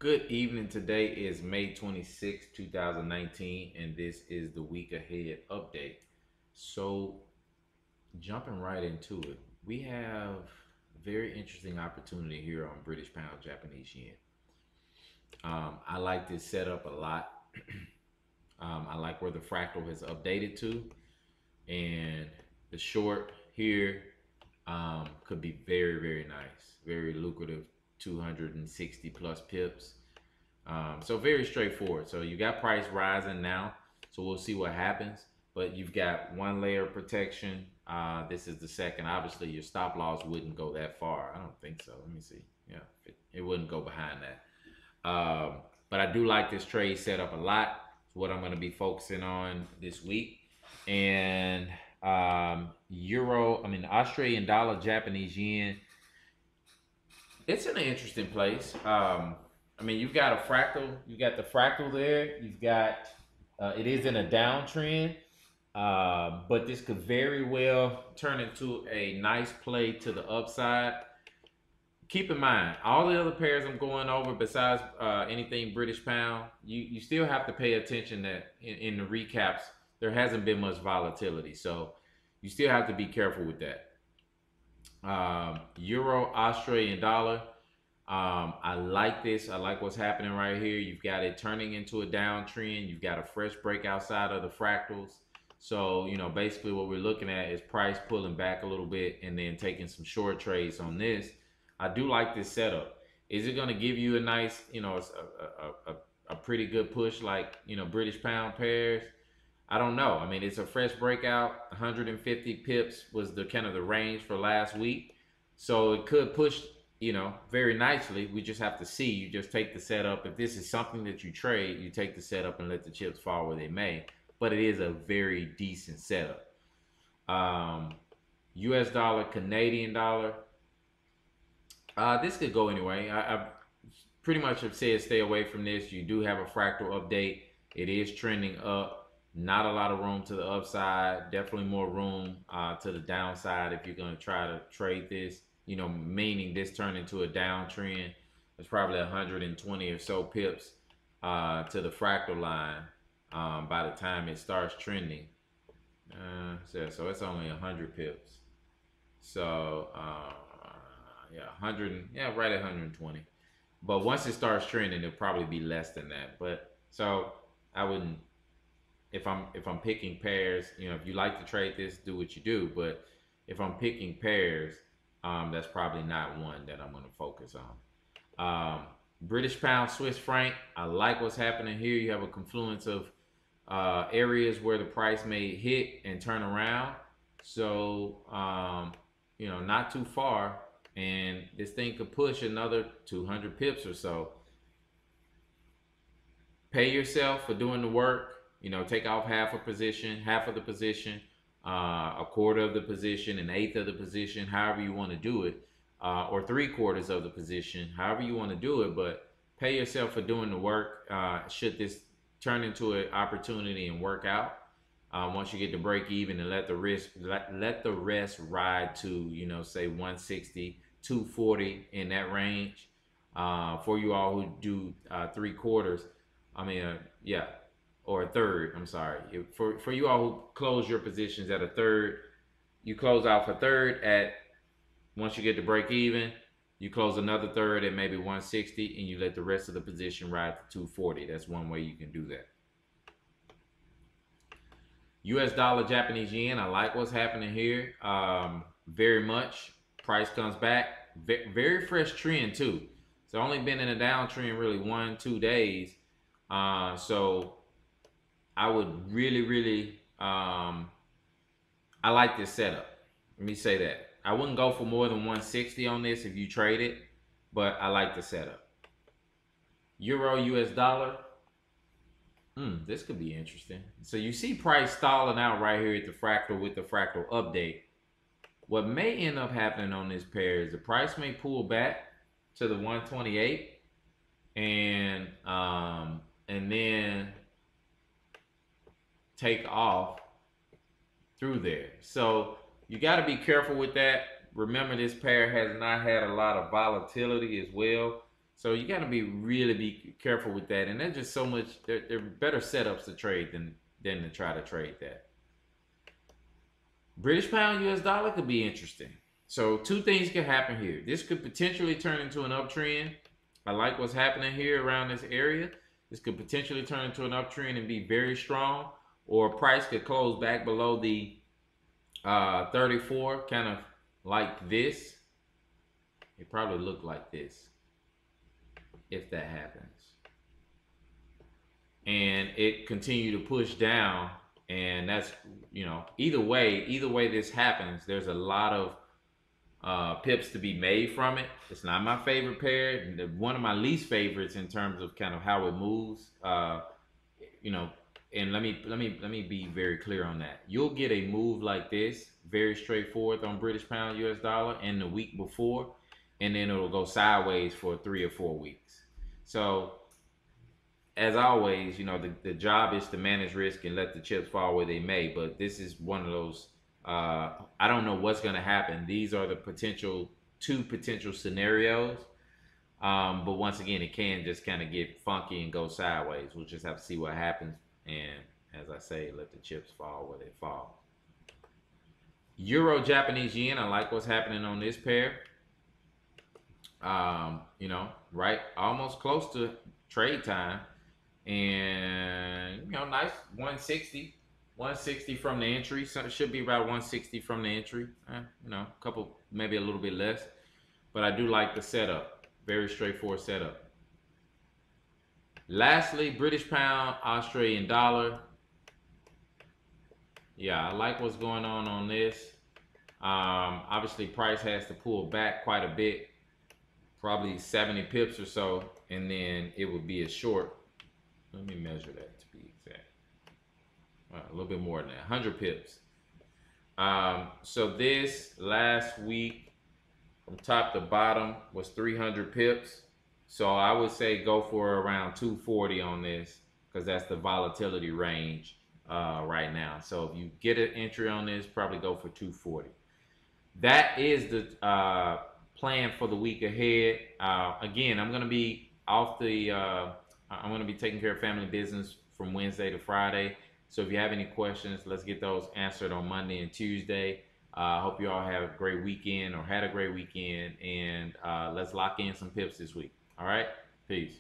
Good evening. Today is May 26, 2019, and this is the week ahead update. So, jumping right into it, we have a very interesting opportunity here on British Pound Japanese Yen. I like this setup a lot. I like where the fractal has updated to, and the short here could be very, very nice, very lucrative, 260 plus pips. So very straightforward. So you got price rising now. So we'll see what happens. But you've got one layer of protection. This is the second. Obviously, your stop loss wouldn't go that far. I don't think so. Let me see. Yeah, it wouldn't go behind that. But I do like this trade setup a lot. It's what I'm going to be focusing on this week. And Australian dollar, Japanese yen. It's in an interesting place. You've got a fractal. You got the fractal there. You've got it is in a downtrend, but this could very well turn into a nice play to the upside. Keep in mind, all the other pairs I'm going over, besides anything British pound, you still have to pay attention that in the recaps there hasn't been much volatility, so you still have to be careful with that. Euro, Australian dollar. I like this. I like what's happening right here. You've got it turning into a downtrend. You've got a fresh break outside of the fractals. So, basically what we're looking at is price pulling back a little bit and then taking some short trades on this. I do like this setup. Is it going to give you a nice, a pretty good push like, British pound pairs? I don't know. I mean, it's a fresh breakout. 150 pips was the kind of the range for last week. So it could push, very nicely. We just have to see. You just take the setup. If this is something that you trade, you take the setup and let the chips fall where they may. But it is a very decent setup. US dollar, Canadian dollar. This could go anyway. I pretty much have said stay away from this. You do have a fractal update. It is trending up. Not a lot of room to the upside. Definitely more room to the downside if you're going to try to trade this. Meaning this turned into a downtrend. There's probably 120 or so pips to the fractal line by the time it starts trending. So it's only 100 pips. So yeah, 100, right at 120. But once it starts trending, it'll probably be less than that. But so I wouldn't. If I'm picking pairs, if you like to trade this, do what you do. But if I'm picking pairs, that's probably not one that I'm going to focus on. British pound, Swiss franc. I like what's happening here. You have a confluence of areas where the price may hit and turn around. So not too far, and this thing could push another 200 pips or so. Pay yourself for doing the work. Take off half of the position, a quarter of the position, an eighth of the position, however you want to do it, or 3/4 of the position, however you want to do it. But pay yourself for doing the work. Should this turn into an opportunity and work out, once you get to break even, and let the rest ride to say 160, 240 in that range. For you all who do 3/4, or a third, I'm sorry. For you all who close your positions at a third, you close out for third at, once you get to break even, you close another third at maybe 160, and you let the rest of the position ride to 240. That's one way you can do that. US dollar, Japanese yen. I like what's happening here very much. Price comes back. Very fresh trend too. It's only been in a downtrend really 1-2 days. So I would really, I like this setup. Let me say that. I wouldn't go for more than 160 on this if you trade it, but I like the setup. Euro, US dollar. This could be interesting. So you see price stalling out right here at the fractal with the fractal update. What may end up happening on this pair is the price may pull back to the 128 and then take off through there. So you got to be careful with that. Remember, this pair has not had a lot of volatility as well. So you got to really be careful with that. And there's just so much. There are better setups to trade than to try to trade that. British pound US dollar could be interesting. So two things could happen here. This could potentially turn into an uptrend. I like what's happening here around this area. This could potentially turn into an uptrend and be very strong, or price could close back below the 34, kind of like this. It probably look like this if that happens, and it continue to push down. And that's, either way this happens, there's a lot of pips to be made from it. It's not my favorite pair. One of my least favorites in terms of kind of how it moves. You know, and let me be very clear on that. You'll get a move like this, very straightforward on British pound US dollar, and the week before, and then it'll go sideways for 3 or 4 weeks. So as always, the job is to manage risk and let the chips fall where they may. But this is one of those. I don't know what's going to happen. These are the two potential scenarios. But once again, it can just kind of get funky and go sideways. We'll just have to see what happens. And as I say, let the chips fall where they fall. Euro Japanese yen. I like what's happening on this pair. Right, almost close to trade time. And nice 160 from the entry. So it should be about 160 from the entry. A couple, maybe a little bit less, but I do like the setup. Very straightforward setup. Lastly, British pound, Australian dollar. Yeah, I like what's going on this. Obviously, price has to pull back quite a bit, probably 70 pips or so, and then it would be a short. Let me measure that to be exact. A little bit more than that, 100 pips. So this last week, from top to bottom, was 300 pips. So I would say go for around 240 on this, because that's the volatility range right now. So if you get an entry on this, probably go for 240. That is the plan for the week ahead. Again, I'm going to be I'm going to be taking care of family business from Wednesday to Friday. So if you have any questions, let's get those answered on Monday and Tuesday. I hope you all have a great weekend, or had a great weekend, and let's lock in some pips this week. All right? Peace.